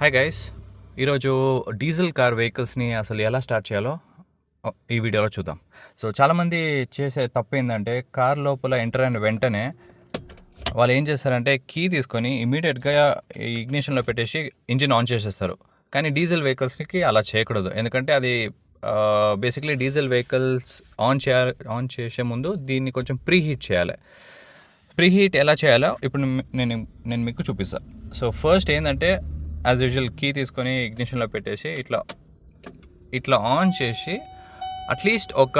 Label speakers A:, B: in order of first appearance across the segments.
A: Hi guys, ఈరోజు diesel car వెహికల్స్ని అసలు ఎలా స్టార్ట్ చేయాలో ఈ వీడియోలో చూద్దాం. సో చాలామంది చేసే తప్పు ఏంటంటే కార్ లోపల ఎంటర్ అయిన వెంటనే వాళ్ళు ఏం చేస్తారంటే కీ తీసుకొని ఇమీడియట్గా ఇగ్నిషన్లో పెట్టేసి ఇంజిన్ ఆన్ చేసేస్తారు. కానీ డీజిల్ వెహికల్స్కి అలా చేయకూడదు, ఎందుకంటే అది బేసిక్లీ డీజిల్ వెహికల్స్ ఆన్ చేసే ముందు దీన్ని కొంచెం ప్రీహీట్ చేయాలి. ప్రీహీట్ ఎలా చేయాలో ఇప్పుడు నేను మీకు చూపిస్తాను. సో ఫస్ట్ ఏంటంటే యాజ్ యూజువల్ కీ తీసుకొని ఇగ్నిషన్లో పెట్టేసి ఇట్లా ఆన్ చేసి అట్లీస్ట్ ఒక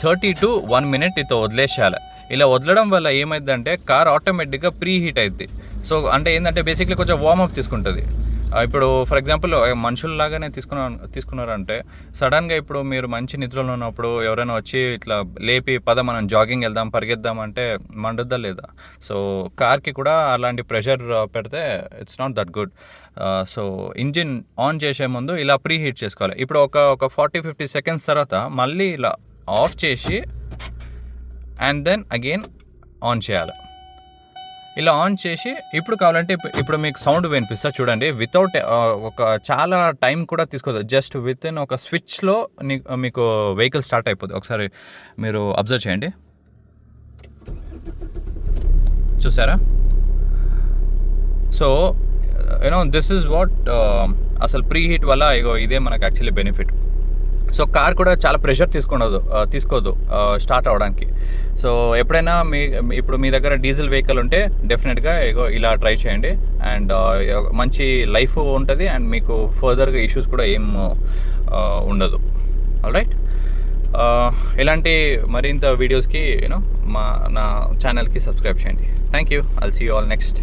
A: 30 to 1 minute ఇట్లా వదిలేసేయాలి. ఇలా వదలడం వల్ల ఏమైందంటే కార్ ఆటోమేటిక్గా ప్రీ హీట్ అవుద్ది. సో అంటే ఏంటంటే బేసిక్లీ కొంచెం వార్మప్ తీసుకుంటుంది. ఇప్పుడు ఫర్ ఎగ్జాంపుల్ మనుషుల్లాగానే తీసుకున్నారంటే సడన్గా ఇప్పుడు మీరు మంచి నిద్రలో ఉన్నప్పుడు ఎవరైనా వచ్చి ఇట్లా లేపి మనం జాగింగ్ వెళ్దాం పరిగెద్దాం అంటే మండుద్దా లేదా? సో కార్కి కూడా అలాంటి ప్రెషర్ పెడితే it's not that good. So engine on చేసే ముందు ఇలా ప్రీ హీట్ చేసుకోవాలి. ఇప్పుడు ఒక 40-50 seconds తర్వాత మళ్ళీ ఇలా ఆఫ్ చేసి అండ్ దెన్ అగైన్ ఆన్ చేయాలి. ఇలా ఆన్ చేసి ఇప్పుడు కావాలంటే ఇప్పుడు మీకు సౌండ్ వినిపిస్తా చూడండి. వితౌట్ ఒక చాలా టైం కూడా తీసుకోదు, జస్ట్ విత్ ఇన్ ఒక స్విచ్లో మీకు వెహికల్ స్టార్ట్ అయిపోతుంది. ఒకసారి మీరు అబ్జర్వ్ చేయండి, చూసారా? సో దిస్ ఈజ్ వాట్ అసలు ప్రీ హీట్ వల్ల ఇదే మనకు యాక్చువల్లీ బెనిఫిట్. సో కార్ కూడా చాలా ప్రెషర్ తీసుకోదు స్టార్ట్ అవ్వడానికి. సో ఎప్పుడైనా ఇప్పుడు మీ దగ్గర డీజిల్ వెహికల్ ఉంటే డెఫినెట్గా ఇలా ట్రై చేయండి అండ్ మంచి లైఫ్ ఉంటుంది అండ్ మీకు ఫర్దర్గా ఇష్యూస్ కూడా ఏం ఉండదు. ఆల్రైట్, ఇలాంటి మరింత వీడియోస్కి నా ఛానల్కి సబ్స్క్రైబ్ చేయండి. Thank you. I'll see you all next.